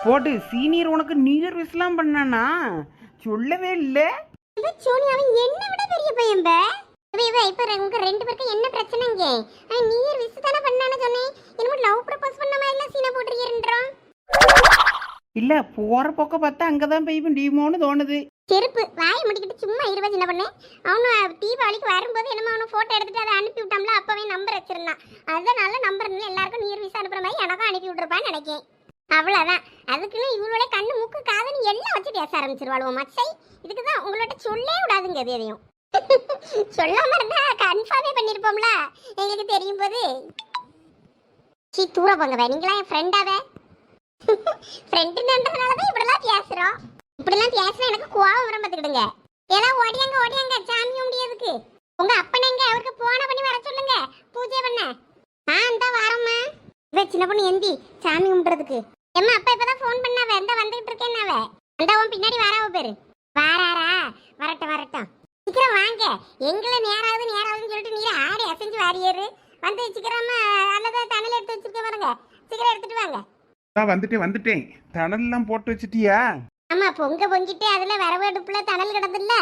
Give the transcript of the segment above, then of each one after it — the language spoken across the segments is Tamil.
போட்டு சீனியர் உனக்கு நியூ விஸ்லாம் பண்ணானா? சொல்லவே இல்லை. சோனி அவன் என்ன விட பெரிய பையன் பே. இப்ப உங்க ரெண்டு பேருக்கு என்ன பிரச்சனைங்க? நீ விஸ் தானே பண்ணானே சொன்னேன். என்னமோ லவ் ப்ரப்போஸ் பண்ண மாதிரி எல்லாம் சீனா போட்டுறீங்கன்றான். இல்ல போற பக்கம் பார்த்தா அங்கதான் போய் முடியுமோன்னு தோணுது. செருப்பு வாயை முடிக்கிட்டு சும்மா இருவா சின்ன பண்ணு. அவனும் தீபாவளிக்கு வரும்போது என்னமோ அவனை போட்டோ எடுத்துட்டு அதை அனுப்பி விட்டாம்ல, அப்பவே நம்பர் வச்சிருந்தான். அதனால நம்பர் எல்லாருக்கும் நீர் விசா அனுப்புற மாதிரி எனக்கும் அனுப்பி விட்டுருப்பான்னு நினைக்கேன். அவ்வளவுதான். அதுக்குன்னு இவளோட கண்ணு மூக்கு காதன்னு எல்லாம் வச்சு பேச ஆரம்பிச்சிருவாளுவோம் மச்சை. இதுக்குதான் உங்களோட சொல்லே விடாதுங்க எதையும். சொல்லாம இருந்தா கன்ஃபார்மே பண்ணிருப்போம்ல, எங்களுக்கு தெரியும் போது. சீ தூர போங்க, நீங்களா என் ஃப்ரெண்டாவே. ஃப்ரெண்டுன்றதுனாலதான் இப்படிலாம் பேசுறோம். இப்படிலாம் பேசினா எனக்கு கோவம் வர பார்த்துக்கிடுங்க. எல்லாம் ஓடியாங்க ஓடியாங்க சாமி முடியாதுக்கு. உங்க அப்பனை எங்க அவருக்கு போன பண்ணி வர சொல்லுங்க பூஜை பண்ண. அந்த வாரம்மா இவ சின்ன பொண்ணு எந்தி சாமி கும்பிடுறதுக்கு. எம்மா அப்பா இப்பதான் ஃபோன் பண்ணாவ, எந்த வந்துகிட்டு இருக்கேன்னாவ. அந்த உன் பின்னாடி வாராவ பேரு. வாராரா? வரட்டும் வரட்டும், சீக்கிரம் வாங்க. எங்களை நேராதுன்னு சொல்லிட்டு நீரை ஆடி அசைஞ்சு வாரியரு வந்து சீக்கிரமா. அல்லது தணல் எடுத்து வச்சிருக்க பாருங்க, சீக்கிரம் எடுத்துட்டு வாங்க. வந்துட்டேன். தணல்லாம் போட்டு வச்சிட்டியா? ஆமா, பொங்கிட்டு அதுல வரவு அடுப்புல தணல் கிடந்துல்ல,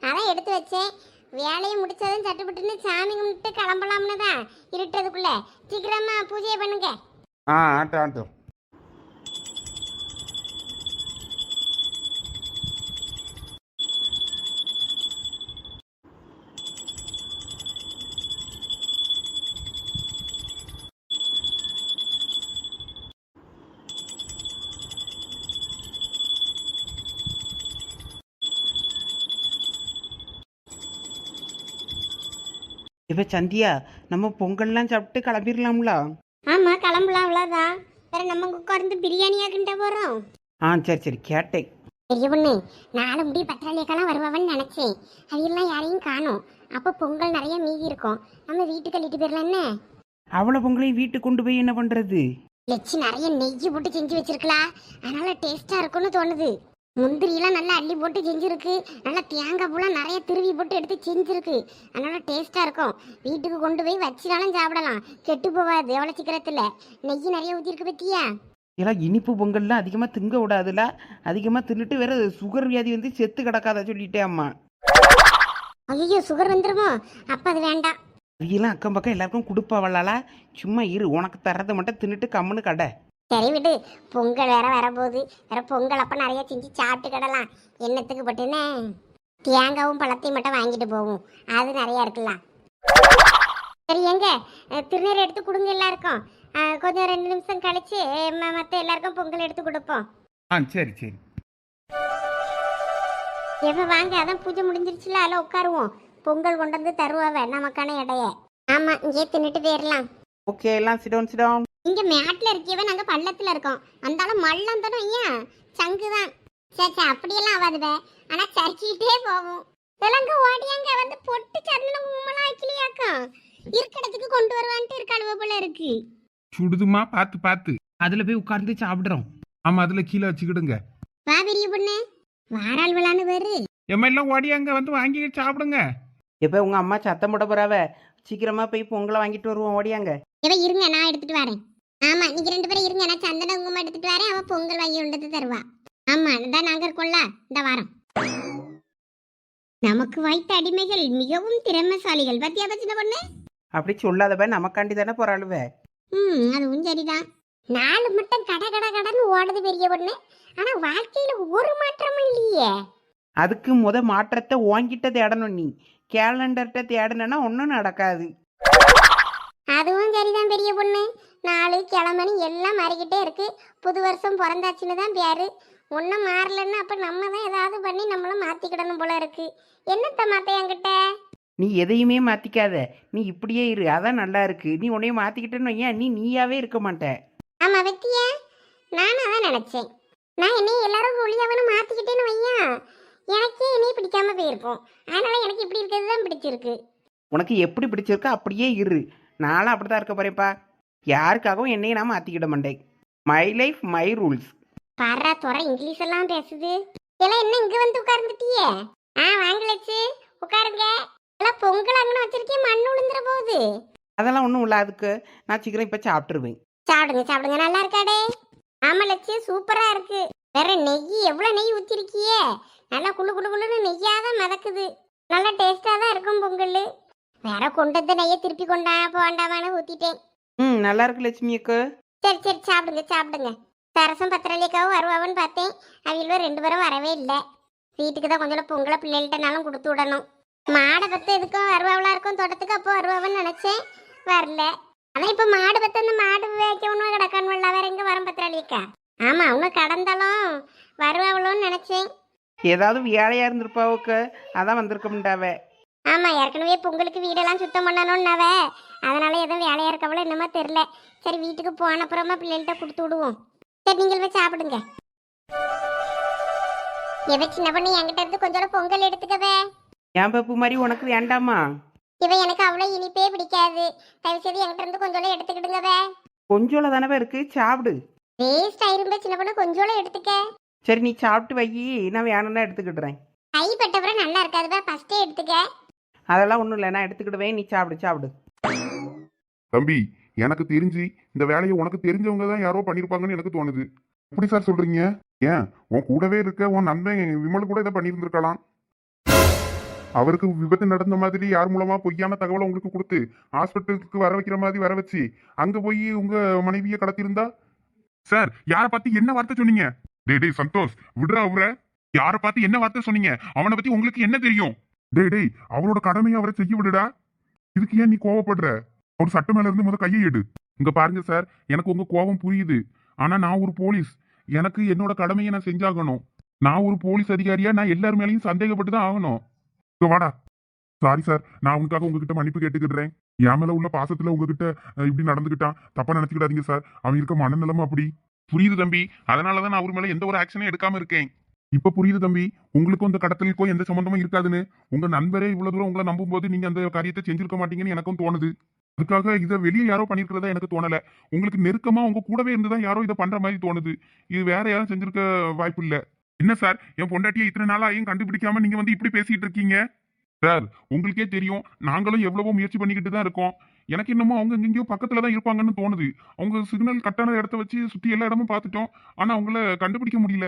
அதான் எடுத்து வச்சேன். வேலையை முடிச்சதும் சட்டுப்பட்டுன்னு சாமி கும்பிட்டு கிளம்பலாம்னு தான் இருட்டதுக்குள்ள. சீக்கிரமா பூஜையை பண்ணுங்க. ஆட்டம். இப்ப சந்தியா, நம்ம பொங்கல்லாம் சாப்பிட்டு கிளம்பிடலாம்ல? ஆமா கிளம்பலாம், அவ்வளவுதான். வேற நம்ம உட்கார்ந்து பிரியாணியா கிண்ட போறோம். சரி கேட்டேன். பெரிய பொண்ணு, நாலு முடி பத்திராளியக்கெல்லாம் வருவான்னு நினைச்சேன். அவையெல்லாம் யாரையும் காணும். அப்போ பொங்கல் நிறைய மீதி இருக்கும், நம்ம வீட்டுக்கு அள்ளிட்டு போயிடலாம். என்ன அவ்வளோ பொங்கலையும் வீட்டுக்கு கொண்டு போய் என்ன பண்றது? லட்சி நிறைய நெய்யி போட்டு செஞ்சு வச்சிருக்கலாம், அதனால டேஸ்டா இருக்கும்னு தோணுது. முந்திரியெல்லாம் நல்லா அள்ளி போட்டு செஞ்சிருக்கு, நல்லா தேங்காய் பூலாம் நிறைய திருவி போட்டு எடுத்து செஞ்சிருக்கு, அதனால டேஸ்டா இருக்கும். வீட்டுக்கு கொண்டு போய் வச்சினாலும் சாப்பிடலாம், கெட்டு போகாது எவ்வளோ சீக்கிரத்தில். நெய் நிறைய ஊற்றிருக்கு பத்தியா? எல்லாம் இனிப்பு பொங்கல்லாம் அதிகமாக திங்க விடாதுல, அதிகமாக தின்னுட்டு வேற சுகர் வியாதி வந்து செத்து கிடக்காத சொல்லிட்டேன் அம்மா. ஐயோ சுகர் வந்துருமோ? அப்போ அது வேண்டாம். அவையெல்லாம் அக்கம் பக்கம் எல்லாருக்கும் கொடுப்பாவளால, சும்மா இரு, உனக்கு தரதை மட்டும் தின்னுட்டு கம்முன்னு கடை. சரி விடு, பொங்கல் வேற வரப்போகுது. வேற பொங்கல் அப்போ நிறைய செஞ்சு சாப்பிட்டு கிடலாம். எண்ணத்துக்கு பட்டுன்னு தேங்காவும் பழத்தையும் மட்டும் வாங்கிட்டு போவோம், அது நிறைய இருக்கலாம். சரி எங்க திருநீர் எடுத்து கொடுங்க எல்லாருக்கும். கொஞ்சம் 2 நிமிஷம் கழிச்சு மற்ற எல்லாருக்கும் பொங்கல் எடுத்து கொடுப்போம். சரி. எப்போ வாங்க, அதான் பூஜை முடிஞ்சிருச்சுல, அதில் உட்காருவோம். பொங்கல் கொண்டு வந்து தருவாவ நமக்கான இடைய. ஆமா, இங்கே தின்னுட்டு போயிடலாம். ஓகே, எல்லாம் சிடோன். இங்க மேட்ல இருக்கவே நாங்க பள்ளத்துல இருக்கோம், அந்தாலும் மல்லம் தானே ஐயா, சங்கு தான். சே அப்படியெல்லாம் ஆகாதுவே, ஆனா சரிக்கிட்டே போவோம். விலங்கு ஓடியாங்க வந்து பொட்டு சந்தன குங்குமலாம் வைக்கலையாக்கா, இருக்கிறதுக்கு கொண்டு வருவான்ட்டு இருக்காளுவ போல இருக்கு. சுடுதுமா, பார்த்து அதில் போய் உட்கார்ந்து சாப்பிட்றோம். ஆமா, அதுல கீழே வச்சுக்கிடுங்க. வா பெரிய பொண்ணு, வாரால் விளான்னு பேரு. எல்லாம் ஓடியாங்க வந்து வாங்கி சாப்பிடுங்க. இப்போ உங்கள் அம்மா சத்தம் போட போறாவ, சீக்கிரமாக போய் பொங்கலை வாங்கிட்டு வருவோம், ஓடியாங்க. இருங்க நான் எடுத்துட்டு வரேன். ஆமா நீங்க 2 பேரும் இருங்க, நான் சந்தன குங்குமம் எடுத்துட்டு வரேன், அவ பொங்கல் வாங்கி கொண்டு தருவா. ஆமா இதான் நாங்க இருக்கோம்ல, இந்த வாரம். நமக்கு வாய்த்த அடிமைகள் மிகவும் திறமைசாலிகள் பத்தியா பச்சின பொண்ணு. அப்படி சொல்லாதவ, நமக்காண்டி தானே போறாளுவ. அதுவும் சரிதான். 4 மட்டும் கடன்னு ஓடுது பெரிய பொண்ணு, ஆனா வாழ்க்கையில ஒரு மாற்றமும் இல்லையே. அதுக்கு மாற்றத்தை வாங்கிட்ட தேடணும். நீ கேலண்டர்கிட்ட தேடனா ஒன்றும் நடக்காது. அதுவும் சரிதான் பெரிய பொண்ணு, 4 கிழமணி எல்லாம் மாறிக்கிட்டே இருக்கு. புது வருஷம் பிறந்தாச்சுன்னு தான் பேரு, ஒன்றும் மாறலன்னா அப்ப நம்ம தான் ஏதாவது பண்ணி நம்மளும் மாத்திக்கிடணும் போல இருக்கு. என்னத்த மாத்த என்கிட்ட? நீ எதையுமே மாத்திக்காத, நீ இப்படியே இரு, அதான் நல்லா இருக்கு. நீ உன்னையும் மாத்திக்கிட்டேன்னு வையன், நீயாவே இருக்க மாட்ட. ஆமா வெத்திய, நானும் அதான் நினைச்சேன். நான் என்னையும் எல்லாரும் ஒளியாவனும் மாத்திக்கிட்டேன்னு வையன், எனக்கே என்னையும் பிடிக்காம போயிருக்கும். அதனால எனக்கு இப்படி இருக்கிறது தான் பிடிச்சிருக்கு. உனக்கு எப்படி பிடிச்சிருக்கோ அப்படியே இரு, நானும் அப்படிதான் இருக்க போறேன்ப்பா. யாருக்காகவும் என்னையும் நான் மாத்திக்கிட மாட்டேன். My life my rules. பாரா துறை இங்கிலீஷ் எல்லாம் பேசுது. எல்லாம் என்ன இங்க வந்து உட்கார்ந்துட்டியே? வாங்கலச்சு உட்காருங்க. எல்லாம் பொங்கல் அங்கன்னு வச்சிருக்கேன், மண்ணு விழுந்துற போகுது. அதெல்லாம் ஒன்றும் இல்லை, அதுக்கு நான் சீக்கிரம் இப்போ சாப்பிட்டுருவேன். சாப்பிடுங்க நல்லா இருக்காடே. ஆமா லட்சு சூப்பரா இருக்கு. வேற நெய் எவ்வளவு நெய் ஊத்திருக்கியே, நல்லா குளு குளு குளுன்னு நெய்யாதான் மிதக்குது. நல்லா டேஸ்டா தான் இருக்கும் பொங்கல். வேற கொண்டு வந்த நெய்யை திருப்பி கொண்டா போண்டாமான்னு ஊத்திட்டேன். ம், நல்லா இருக்கு லட்சுமி அக்கா. சரி சரி சாப்பிடுங்க சாப்பிடுங்க. சரசம் பத்திரலிக்காவும் வருவாவன்னு பார்த்தேன், அவங்களும் 2 பேரும் வரவே இல்லை. வீட்டுக்கு தான் கொஞ்சம் பொங்கலை பிள்ளைகள்கிட்டனாலும் கொடுத்து விடணும். மாடை பத்து எதுக்கும் வருவாவளா இருக்கும் தோட்டத்துக்கு, அப்போ வருவாவன்னு நினைச்சேன், வரல. ஆனா இப்ப மாடு பத்து அந்த மாடு வைக்கணும் கிடக்கானுவல்ல, வேற எங்க வரும் பத்திரலிக்கா. ஆமா அவங்க கடந்தாலும் வருவாவளோன்னு நினைச்சேன். ஏதாவது வேலையா இருந்திருப்பாவுக்க, அதான் வந்திருக்க முடியாவ. ஆமா ஏற்கனவே பொங்கலுக்கு வீடெல்லாம் சுத்தம் பண்ணணும்னாவ, அதனால எதுவும் வேலையா இருக்கவளோ என்னமோ தெரியல. சரி வீட்டுக்கு போன அப்புறமா பிள்ளைகள்கிட்ட கொடுத்து விடுவோம். சரி நீங்கள் போய் சாப்பிடுங்க. எவ சின்ன பொண்ணு என்கிட்ட இருந்து கொஞ்சம் பொங்கல் எடுத்துக்கவே. என் பப்பு மாதிரி உனக்கு வேண்டாமா? இவ எனக்கு அவ்வளவு இனிப்பே பிடிக்காது, தயவு செய்து என்கிட்ட இருந்து கொஞ்சம் எடுத்துக்கிடுங்கவே. கொஞ்சோல தானவே இருக்கு, சாப்பிடு. வேஸ்ட் ஆயிரும்பே சின்ன பொண்ணு, கொஞ்சோல எடுத்துக்க. சரி நீ சாப்பிட்டு வை, நான் வேணும்னா எடுத்துக்கிடுறேன். கைப்பட்டவரை நல்லா இருக்காதுப்பா, ஃபர்ஸ்டே எடுத்துக்க. அதெல்லாம் ஒன்றும் இல்லை, நான் எடுத்துக்கிடுவேன், நீ சாப்பிடு சாப்பிடு. தம்பி, எனக்கு தெரிஞ்சு இந்த வேலையை உனக்கு தெரிஞ்சவங்க தான் யாரோ பண்ணியிருப்பாங்கன்னு எனக்கு தோணுது. எப்படி சார் சொல்றீங்க? ஏன் உன் கூடவே இருக்க உன் நண்பன் விமல் கூட இதை பண்ணியிருந்திருக்கலாம். அவருக்கு விபத்து நடந்த மாதிரி யார் மூலமா பொய்யான தகவலை உங்களுக்கு கொடுத்து ஹாஸ்பிட்டலுக்கு வர வைக்கிற மாதிரி வர வச்சு அங்க போய் உங்க மனைவியை கடத்திருந்தா? சார், யாரை பார்த்து என்ன வார்த்தை சொன்னீங்க? டேய் சந்தோஷ், விடுற அவரை. யாரை பார்த்து என்ன வார்த்தை சொன்னீங்க? அவனை பத்தி உங்களுக்கு என்ன தெரியும்? டேய் அவரோட கடமையை அவரை செய்ய விடுடா. இதுக்கு ஏன் நீ கோவப்படுற? ஒரு சட்ட மேல இருந்து முதல் கையை எடு. இங்க பாருங்க சார், எனக்கு உங்க கோபம் புரியுது. ஆனா நான் ஒரு போலீஸ், எனக்கு என்னோட கடமையை நான் செஞ்சாகணும். நான் ஒரு போலீஸ் அதிகாரியா நான் எல்லார் மேலேயும் சந்தேகப்பட்டு தான் ஆகணும். இங்க வாடா. சாரி சார், நான் உனக்காக உங்ககிட்ட மன்னிப்பு கேட்டுக்கிடுறேன். என் மேல உள்ள பாசத்துல உங்ககிட்ட இப்படி நடந்துக்கிட்டான், தப்பா நினைச்சுக்கிடாதீங்க சார். அவன் இருக்க மனநிலைமை அப்படி. புரியுது தம்பி, அதனாலதான் நான் அவர் மேல எந்த ஒரு ஆக்ஷனும் எடுக்காம இருக்கேன். இப்ப புரியுது தம்பி, உங்களுக்கும் இந்த கடத்தலுக்கும் எந்த சம்பந்தமும் இருக்காதுன்னு. உங்க நண்பரே இவ்வளவு தூரம் உங்களை நம்பும் போது நீங்க அந்த காரியத்தை செஞ்சிருக்க மாட்டீங்கன்னு எனக்கும் தோணுது. அதுக்காக இதை வெளியே யாரோ பண்ணிருக்கிறதா எனக்கு தோணல. உங்களுக்கு நெருக்கமா உங்க கூடவே இருந்துதான் யாரோ இதை பண்ற மாதிரி தோணுது. இது வேற யாரும் செஞ்சிருக்க வாய்ப்பு இல்ல. என்ன சார், என் பொண்டாட்டியை இத்தனை நாளா ஏன் கண்டுபிடிக்காம நீங்க வந்து இப்படி பேசிட்டு இருக்கீங்க? சார், உங்களுக்கே தெரியும், நாங்களும் எவ்வளவோ முயற்சி பண்ணிக்கிட்டு தான் இருக்கோம். எனக்கு என்னமோ அவங்க எங்கேயோ பக்கத்துல தான் இருப்பாங்கன்னு தோணுது. அவங்க சிக்னல் கட்டான இடத்த வச்சு சுத்தி எல்லா இடமும் பார்த்துட்டோம், ஆனா அவங்கள கண்டுபிடிக்க முடியல.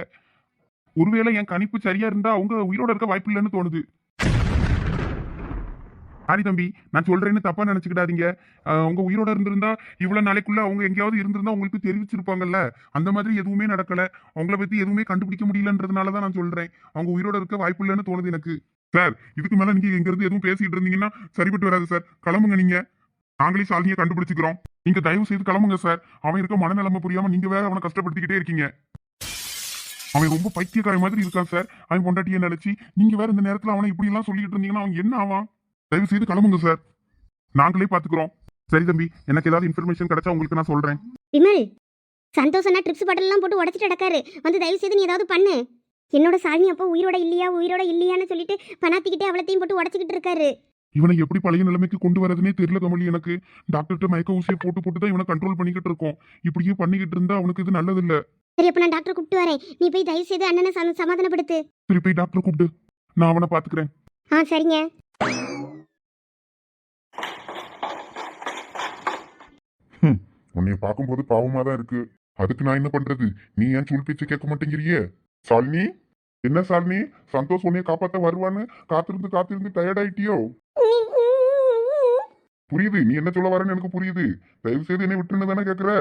ஒருவேளை என் கணிப்பு சரியா இருந்தா அவங்க உயிரோட இருக்க வாய்ப்பு இல்லைன்னு தோணுது. சாரி தம்பி, நான் சொல்றேன்னு தப்பா நினைச்சுக்கிடாதீங்க. அவங்க உயிரோட இருந்திருந்தா இவ்வளவு நாளைக்குள்ள அவங்க எங்கேயாவது இருந்திருந்தா உங்களுக்கு தெரிவிச்சிருப்பாங்கல்ல. அந்த மாதிரி எதுவுமே நடக்கல. அவங்கள பத்தி எதுவுமே கண்டுபிடிக்க முடியலன்றதுனாலதான் நான் சொல்றேன். அவங்க உயிரோட இருக்க வாய்ப்பு இல்லைன்னு தோணுது எனக்கு. சார், இதுக்கு மேல நீங்க எங்க இருந்து எதுவும் பேசிட்டு இருந்தீங்கன்னா சரிபட்டு வராது சார். கிளம்புங்க நீங்க. நாங்களே சாலினியை கண்டுபிடிச்சுக்கிறோம். நீங்க தயவு செய்து கிளம்புங்க சார். அவன் இருக்க மனநிலைமை புரியாம நீங்க வேற அவனை கஷ்டப்படுத்திக்கிட்டே இருக்கீங்க. அவன் ரொம்ப பைத்தியக்கார மாதிரி இருக்கான் சார். அவன் பொண்டாட்டியை நினைச்சு நீங்க வேற இந்த நேரத்துல அவனை இப்படி எல்லாம் சொல்லிட்டு இருந்தீங்கன்னா அவன் என்ன ஆவான்? தயவு செய்து கிளம்புங்க சார், நாங்களே பாத்துக்கிறோம். சரி தம்பி, எனக்கு ஏதாவது இன்ஃபர்மேஷன் கிடைச்சா உங்களுக்கு நான் சொல்றேன். விமல், சந்தோஷம்னா ட்ரிப்ஸ் பாட்டிலாம் போட்டு உடச்சிட்டு நடக்காரு. வந்து தயவு செய்து நீ ஏதாவது பண்ணு. என்னோட சாலினி அப்போ உயிரோட இல்லையான்னு சொல்லிட்டு பணாத்திக்கிட்டே அவளத்தையும் போட்டு உடச்சிக்கிட்டு இருக்காரு. இவனை எப்படி பழைய நிலைமைக்கு கொண்டு வரதுனே தெரியல கமலி எனக்கு. டாக்டர்கிட்ட மயக்க ஊசியை போட்டு தான் இவனை கண்ட்ரோல் பண்ணிக்கிட்டு இருக்கோம். இப்படியே பண்ணிக்கிட்டு இருந்தா அவனுக்கு இது நல்லது இல்ல. சரி, அப்ப நான் டாக்டரை கூப்பிட்டு வரேன். நீ போய் தயவு செய்து அண்ணனை சமாதானப்படுத்து. சரி, போய் டாக்டரை கூப்பிட்டு நான் அவனை பாத்துக்கிறேன். சரிங்க. உன்னைய பார்க்கும்போது பாவமா தான் இருக்கு. அதுக்கு நான் என்ன பண்றது? நீ ஏன் சொல் பேச்சு கேட்க மாட்டேங்கிறியே? சாலினி, என்ன சாலினி, சந்தோஷ் உன்னைய காப்பாத்த வருவான்னு காத்திருந்து டயர்ட் ஆயிட்டியோ? புரியுது, நீ என்ன சொல்ல வரேன்னு எனக்கு புரியுது. தயவு செய்து என்னை விட்டுன்னு தானே கேக்குற.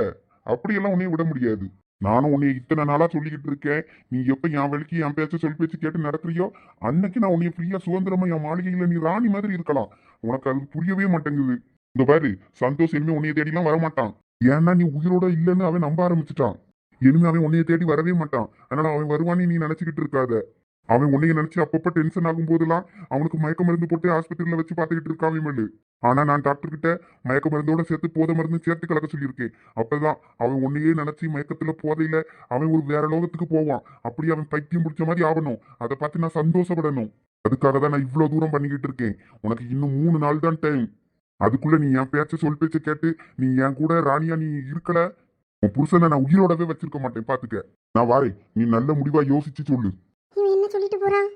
அப்படியெல்லாம் உன்னைய விட முடியாது. நானும் உன்னை இத்தனை நாளா சொல்லிக்கிட்டு இருக்கேன். நீ எப்ப என் வழிக்கு என் பேச்ச சொல் பேச்சு கேட்டு நடக்கிறியோ அன்னைக்கு நான் உன்னைய ஃப்ரீயா சுதந்திரமா என் மாளிகையில நீ ராணி மாதிரி இருக்கலாம். உனக்கு அது புரியவே மாட்டேங்குது. இந்த பாரு, சந்தோஷ் இனிமே உன்னைய தேடிலாம் வரமாட்டான். ஏன்னா நீ உயிரோட இல்லைன்னு அவன் நம்ப ஆரம்பிச்சுட்டான். இனிமே அவன் உன்னைய தேடி வரவே மாட்டான். அதனால அவன் வருவான்னு நீ நினைச்சுக்கிட்டு இருக்காத. அவன் உன்னைய நினைச்சு அப்பப்ப டென்ஷன் ஆகும் போதெல்லாம் அவனுக்கு மயக்க மருந்து போட்டு ஆஸ்பத்திரியில வச்சு பார்த்துக்கிட்டு இருக்கான் விமல். ஆனா நான் டாக்டர் கிட்ட மயக்க மருந்தோட சேர்த்து போதை மருந்து சேர்த்து கலக்க சொல்லியிருக்கேன். அப்பதான் அவன் உன்னையே நினைச்சு மயக்கத்துல போதையில அவன் ஒரு வேற லோகத்துக்கு போவான். அப்படி அவன் பைத்தியம் பிடிச்ச மாதிரி ஆகணும். அதை பார்த்து நான் சந்தோஷப்படணும். அதுக்காக தான் நான் இவ்வளவு தூரம் பண்ணிக்கிட்டு இருக்கேன். உனக்கு இன்னும் 3 நாள் தான் டைம். அதுக்குள்ள நீ என் பேச்ச சொல் பேச்ச கேட்டு நீ என் கூட ராணியா நீ இருக்கல, உன் புருஷனை நான் உயிரோடவே வச்சிருக்க மாட்டேன். பாத்துக்க, நான் வாரேன். நீ நல்ல முடிவா யோசிச்சு சொல்லு. இவன் என்ன சொல்லிட்டு போறான்?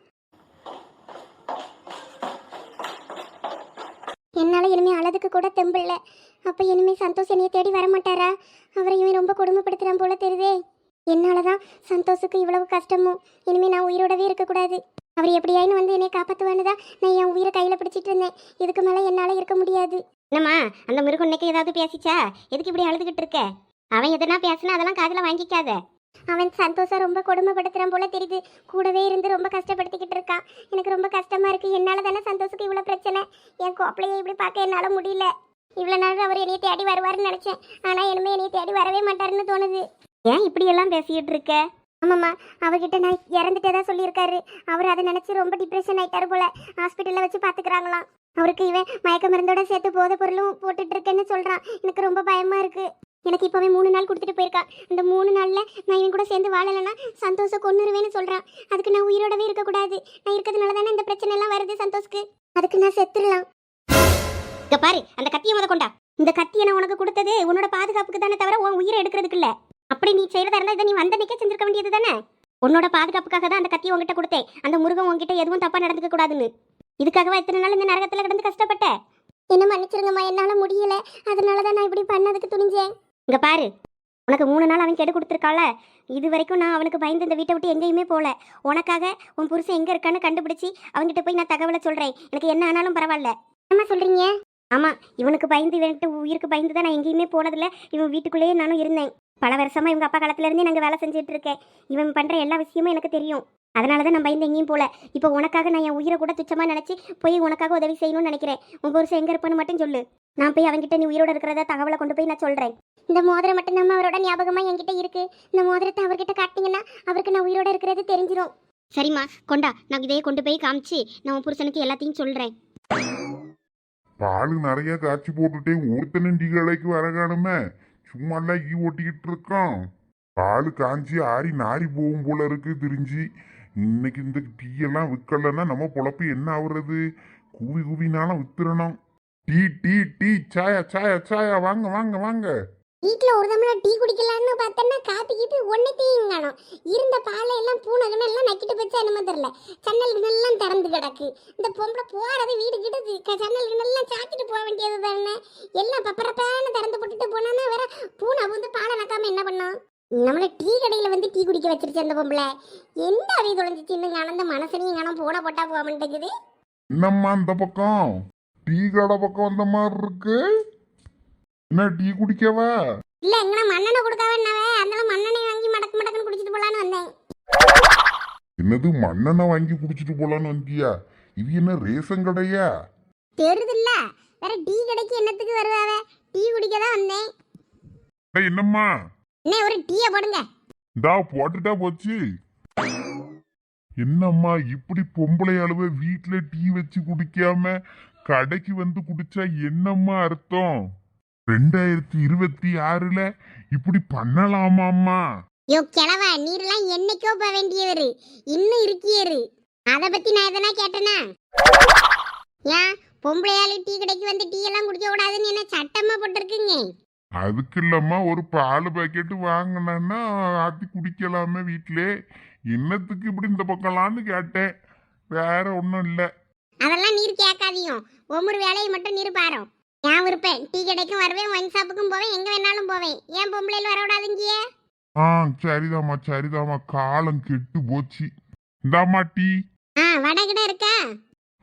என்னால இனிமே அழதுக்கு கூட தெம்பில்ல. அப்ப இனிமே சந்தோஷ் என்னைய தேடி வரமாட்டாரா? அவரை இவன் ரொம்ப கொடுமைப்படுத்துறான் போல தெரியுதே. என்னாலதான் சந்தோஷுக்கு இவ்வளவு கஷ்டமும். இனிமே நான் உயிரோடவே இருக்கக்கூடாது. அவர் எப்படியாயின்னு வந்து என்னை காப்பாற்றுவானுதான் நான் என் உயிரை கையில பிடிச்சிட்டு இருந்தேன். இதுக்கு மேல என்னால இருக்க முடியாது. என்னம்மா அந்த மிருகம் இன்னைக்கு ஏதாவது பேசிச்சா? எதுக்கு இப்படி அழுதுகிட்டு இருக்க? அவன் எதனா பேசினா அதெல்லாம் காதுல வாங்கிக்காத. அவன் சந்தோஷம் ரொம்ப கொடுமைப்படுத்துறான் போல தெரியுது. கூடவே இருந்து ரொம்ப கஷ்டப்படுத்திக்கிட்டு இருக்கான். எனக்கு ரொம்ப கஷ்டமா இருக்கு. என்னால தானே சந்தோஷுக்கு இவ்வளவு பிரச்சனை. என் கோப்பலையை இப்படி பார்க்க என்னால முடியல. இவ்வளவு நாள் அவர் என்னைய தேடி வருவாருன்னு நினைச்சேன். ஆனா இனிமே என்னைய தேடி வரவே மாட்டாருன்னு தோணுது. ஏன் இப்படி எல்லாம் பேசிக்கிட்டு இருக்க? ஆமாம்மா, அவர்கிட்ட நான் இறந்துட்டே சொல்லியிருக்காரு. அவர் அதை நினைச்சு ரொம்ப டிப்ரெஷன் ஆயிட்டாரு போல. ஹாஸ்பிட்டல்ல வச்சு பாத்துக்கிறாங்களாம். அவருக்கு இவன் மயக்க மருந்தோட சேர்த்து போதை பொருளும் போட்டுட்டு இருக்கேன்னு சொல்றான். எனக்கு ரொம்ப பயமா இருக்கு. எனக்கு இப்பவே 3 நாள் கொடுத்துட்டு போயிருக்கான். இந்த 3 நாள்ல நான் இவன் கூட சேர்ந்து வாழலைன்னா சந்தோஷம் கொன்னுருவேன்னு சொல்றான். அதுக்கு நான் உயிரோடவே இருக்கக்கூடாது. நான் இருக்கிறதுனால தானே இந்த பிரச்சனை எல்லாம் வருது சந்தோஷ்க்கு. அதுக்கு நான் செத்துடலாம். இங்க பாரு, அந்த கத்தியை முத கொண்டா. இந்த கத்தியை நான் உனக்கு கொடுத்தது உன்னோட பாதுகாப்புக்கு தானே தவிர உன் உயிரை எடுக்கிறதுக்கு இல்ல. அப்படி நீ செய்யறதா இருந்தா இதை நீ வந்தனைக்கே செஞ்சிருக்க வேண்டியது தானே. உன்னோட பாதுகாப்புக்காக தான் அந்த கத்தியை உங்ககிட்ட கொடுத்தேன். அந்த முருகன் உங்ககிட்ட எதுவும் தப்பா நடந்துக்க கூடாதுன்னு. இதுக்காகவா இத்தனை நாள் இந்த நரகத்துல கிடந்து கஷ்டப்பட்ட? என்ன மன்னிச்சிருங்கம்மா, என்னால முடியல. அதனாலதான் நான் இப்படி பண்ணதுக்கு துணிஞ்சேன். இங்க பாரு, உனக்கு 3 நாள் அவன் கெடு கொடுத்துருக்கால. இது வரைக்கும் நான் அவனுக்கு பயந்து இந்த வீட்டை விட்டு எங்கேயுமே போல. உனக்காக உன் புருஷன் எங்க இருக்கான்னு கண்டுபிடிச்சி அவன்கிட்ட போய் நான் தகவலை சொல்றேன். எனக்கு என்ன ஆனாலும் பரவாயில்ல. என்ன சொல்றீங்க? ஆமா, இவனுக்கு பயந்து இவன்கிட்ட உயிருக்கு பயந்து தான் நான் எங்கேயுமே போனதில்ல. இவன் வீட்டுக்குள்ளேயே நானும் இருந்தேன். பல வருஷமா இவங்க அப்பா காலத்துல இருந்தே நாங்கள் வேலை செஞ்சுட்டு இருக்கேன். இவன் பண்ற எல்லா விஷயமும் எனக்கு தெரியும். அதனாலதான் நான் பயந்து எங்கேயும் போல. இப்போ உனக்காக நான் என் உயிரை கூட துச்சமா நினைச்சு போய் உனக்காக உதவி செய்யணும்னு நினைக்கிறேன். உன் புருஷன் எங்க இருப்பான்னு மட்டும் சொல்லு. நான் போய் அவன்கிட்ட நீ உயிரோட இருக்கிறத தகவலை கொண்டு போய் நான் சொல்றேன். இந்த மோதிரம் மட்டும் நம்ம அவரோட ஞாபகமா என்கிட்ட இருக்கு. இந்த மோதிரத்தை அவர்கிட்ட காட்டினீங்கன்னா அவருக்கு நான் உயிரோட இருக்கிறது தெரிஞ்சிடும். சரிம்மா, கொண்டா. நான் இதையே கொண்டு போய் காமிச்சு நான் உன் புருஷனுக்கு எல்லாத்தையும் சொல்றேன். பால் நிறைய காய்ச்சி போட்டுட்டே ஒருத்தனும் டீ கடைக்கு வர காணுமே. சும்மா எல்லாம் ஈ ஓட்டிக்கிட்டு இருக்கான். பால் காஞ்சி ஆறி நாரி போகும் போல இருக்கு தெரிஞ்சு. இன்னைக்கு இந்த டீ எல்லாம் விற்கலன்னா நம்ம பொழப்பு என்ன ஆகுறது? கூவி கூவினாலும் வித்துறணும். டீ டீ டீ சாயா சாயா சாயா வாங்க வாங்க வாங்க. வீட்டில் ஒரு தம்ளர் டீ குடிக்கலான்னு பார்த்தேன்னா காத்திக்கிட்டு ஒன்னைத்தையும் காணும். இருந்த பாலை எல்லாம் பூனகன்னு எல்லாம் நக்கிட்டு போச்சு. என்னமோ தெரியல. ஜன்னல்கள்லாம் திறந்து கிடக்கு. இந்த பொம்பளை போறது வீடு கிட்டது ஜன்னல்கள்லாம் சாத்திட்டு போக வேண்டியது தானே. எல்லாம் பப்பரப்பான திறந்து போட்டுட்டு போனான்னா வேற பூனை வந்து பாலை நக்காம என்ன பண்ணோம்? நம்மள டீ கடையில் வந்து டீ குடிக்க வச்சிருச்சு அந்த பொம்பளை. எந்த அவை தொலைஞ்சிச்சின்னு காணந்த மனசனையும் காணும். பூனை போட்டா போக மாட்டேங்குது. என்னம்மா இந்த பக்கம் டீ கடை பக்கம் வந்த மாதிரி இருக்கு. என்ன டீ குடிக்கவா? இல்ல, எங்கன்னா மண்ணெண்ணெய் கொடுக்காவே. அதனால மண்ணெண்ணெய் வாங்கி மடக்கு மடக்குன்னு குடிச்சிட்டு போலான்னு வந்தேன். என்னது மண்ணெண்ணெய் வாங்கி குடிச்சிட்டு போலான்னு வந்தியா? இது என்ன ரேஷன் கடையா? தெரியுதுல்ல, வேற டீ கடைக்கு என்னத்துக்கு வருவாவே? டீ குடிக்க தான் வந்தேன். என்னம்மா என்ன ஒரு டீயை போடுங்க. இந்தா போட்டுட்டா போச்சு. என்னம்மா இப்படி பொம்பளை அளவு வீட்டுல டீ வச்சு குடிக்காம கடைக்கு வந்து குடிச்சா என்னம்மா அர்த்தம்? 2026ல இப்படி பண்ணலாமாம்மா? யோ கிழவா, நீரெல்லாம் என்னைக்கோ போக வேண்டியவரு. இன்னும் இருக்கியரு. அத பத்தி நான் எதனா கேட்டேனா? ஏன் பொம்பளையாளு டீ கடைக்கு வந்து டீ எல்லாம் குடிக்க கூடாதுன்னு என்ன சட்டமா போட்டிருக்குங்க? அதுக்கு இல்லம்மா, ஒரு பால் பாக்கெட்டு வாங்கினா ஆத்தி குடிக்கலாமே வீட்டிலே. என்னத்துக்கு இப்படி இந்த பக்கம்லான்னு கேட்டேன். வேற ஒன்றும் இல்லை. அதெல்லாம் நீர் கேட்காதியும். ஒவ்வொரு வேலையை மட்டும் நீர் பாரும். ஏன் இருப்பேன், டீ கடைக்கும் வருவேன், ஒயின் ஷாப்புக்கும் போவேன், எங்க வேணாலும் போவேன். ஏன் பொம்பளையில வர விடாதுங்கிய? சரிதாம்மா சரிதாம்மா, காலம் கெட்டு போச்சு. இந்தாம்மா டீ. வடை கிட்ட இருக்கா?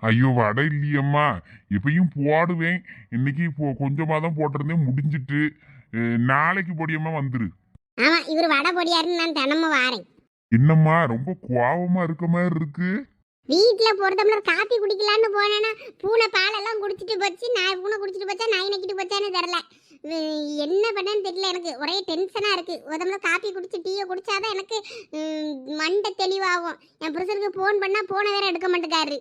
ஐயோ வடை இல்லையம்மா, எப்பயும் போடுவேன். இன்னைக்கு கொஞ்சமாக தான் போட்டிருந்தேன், முடிஞ்சிட்டு. நாளைக்கு பொடியம்மா வந்துரு. ஆமா, இவர் வடை பொடியாருன்னு நான் தினமும் வாரேன். என்னம்மா ரொம்ப கோவமா இருக்க மாதிரி இருக்கு? வீட்டுல பொறுத்தம்ளர் காப்பி குடிக்கலான்னு போனேன்னா பூனை பாலெல்லாம் குடிச்சிட்டு போச்சு. நான் பூனை குடிச்சிட்டு போச்சா நாய் நக்கிட்டு போச்சான்னு தெரில. என்ன பண்ணேன்னு தெரியல. எனக்கு ஒரே டென்ஷனா இருக்கு. ஒரு டம்ளர் காப்பி குடிச்சு டீயை குடிச்சாதான் எனக்கு மண்டை தெளிவாகும். என் புருஷனுக்கு ஃபோன் பண்ணா போனை வேற எடுக்க மாட்டேக்காரு.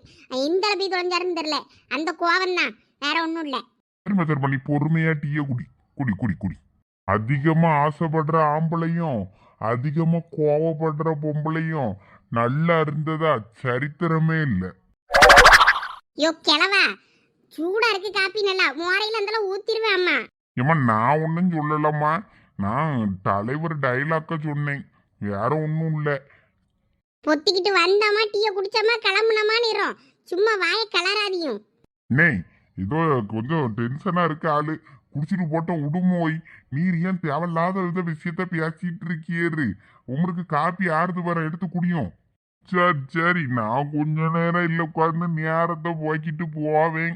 எந்த அளவுக்கு தொலைஞ்சாருன்னு தெரியல. அந்த கோவம் தான், வேற ஒன்றும் இல்லை. சரிம்மா நீ பொறுமையா டீயை குடி குடி குடி குடி. அதிகமா ஆசைப்படுற ஆம்பளையும் அதிகமா கோவப்படுற பொம்பளையும் நல்லா இருந்ததா சரித்திரமே இல்லை. யோ கிழவா, சூடா இருக்கு காப்பி. நல்லா மோரையில இருந்தாலும் ஊத்திடுவேன் அம்மா. ஏம்மா நான் ஒன்றும் சொல்லலம்மா, நான் தலைவர் டைலாக்க சொன்னேன், வேற ஒன்றும் இல்லை. பொத்திக்கிட்டு வந்தோமா டீயை குடிச்சோமா கிளம்புனோமான்னு இரும். சும்மா வாயை கலராதியும். நே இதோ கொஞ்சம் டென்ஷனா இருக்கு ஆளு, குடிச்சிட்டு போட்ட உடுமோய் நீர் ஏன் தேவையில்லாத வித விஷயத்த பேசிட்டு இருக்கியேரு. உங்களுக்கு காப்பி ஆறுது வர எடுத்து குடியும். சரி சரி, நான் கொஞ்ச நேரம் இல்ல உட்கார்ந்து நேரத்தை போக்கிட்டு போவேன்.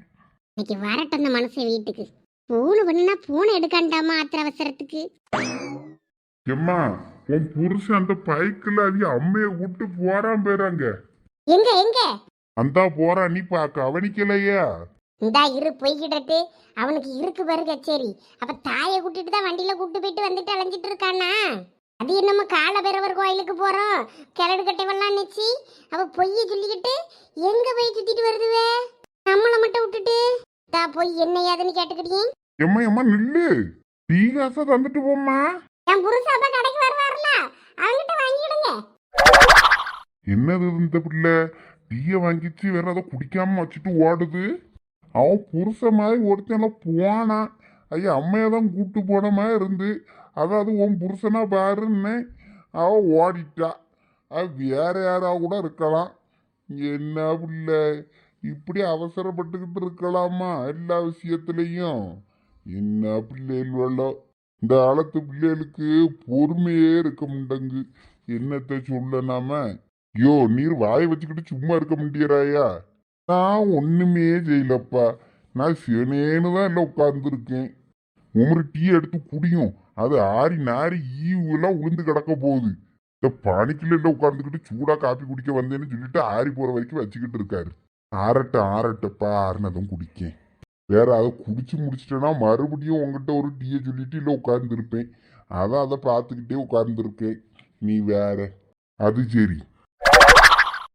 இன்னைக்கு வரட்டும் அந்த மனுஷன் வீட்டுக்கு. பூனை பண்ணா பூனை எடுக்காண்டாமா ஆத்திர அவசரத்துக்கு. எம்மா, உன் புருஷன் அந்த பைக்கில் அது அம்மைய விட்டு போறான் பேராங்க. எங்க எங்க அந்த போறான், நீ கவனிக்கலையா? இந்தா இரு போய்கிடட்டு. அவனுக்கு இருக்கு பாரு கச்சேரி. அப்ப தாயை கூட்டிட்டு தான் வண்டியில கூட்டு போயிட்டு வந்துட்டு அலைஞ்சிட்டு இருக்கானா? அது என்னமோ கால பைரவர் கோயிலுக்கு போறோம் கிழடு கட்டைவெல்லாம் நிச்சு அவ பொய்ய சொல்லிக்கிட்டு எங்க போய் சுத்திட்டு வருதுவே, நம்மள மட்டும் விட்டுட்டு. தா போய் என்ன ஏதுன்னு கேட்டுக்கிட்டீங்க. எம்மா எம்மா நில்லு, டீ காசை தந்துட்டு போம்மா. என் புருஷன் அப்ப கடைக்கு வருவாருல, அவங்கிட்ட வாங்கிடுங்க. என்னது இந்த பிள்ளை டீய வாங்கிச்சு வேற அதை குடிக்காம வச்சுட்டு ஓடுது. அவன் புருஷ மாதிரி ஒருத்தன் போனான். ஐயா அம்மையதான் கூட்டு போன மாதிரி இருந்து அதாவது உன் புருஷனா பாருன்னு அவ ஓடிட்டா. அது வேற யாரா கூட இருக்கலாம். என்ன பிள்ளை இப்படி அவசரப்பட்டுக்கிட்டு இருக்கலாமா எல்லா விஷயத்திலையும்? என்ன பிள்ளைகளோ, இந்த காலத்து பிள்ளைகளுக்கு பொறுமையே இருக்க முண்டங்கு. என்னத்தை சொல்ல நாம? யோ நீர் வாயை வச்சுக்கிட்டு சும்மா இருக்க முடியறாயா? நான் ஒண்ணுமே செய்யலப்பா, நான் சிவனேன்னு தான் எல்லாம் உட்கார்ந்துருக்கேன். உமரு டீ எடுத்து குடியும், அது ஆறி நாரி ஈவுலாம் உளுந்து கிடக்க போகுது. இந்த பனிக்குள்ள எல்லாம் உட்கார்ந்துக்கிட்டு சூடா காப்பி குடிக்க வந்தேன்னு சொல்லிட்டு ஆறி போற வரைக்கும் வச்சுக்கிட்டு இருக்காரு. ஆறட்டப்பா, ஆறுனதும் குடிக்கேன். வேற அதை குடிச்சு முடிச்சிட்டேன்னா மறுபடியும் உங்ககிட்ட ஒரு டீயை சொல்லிட்டு இல்லை உட்கார்ந்துருப்பேன். அதான் அதை பார்த்துக்கிட்டே உட்கார்ந்துருக்கேன். நீ வேற. அது சரி,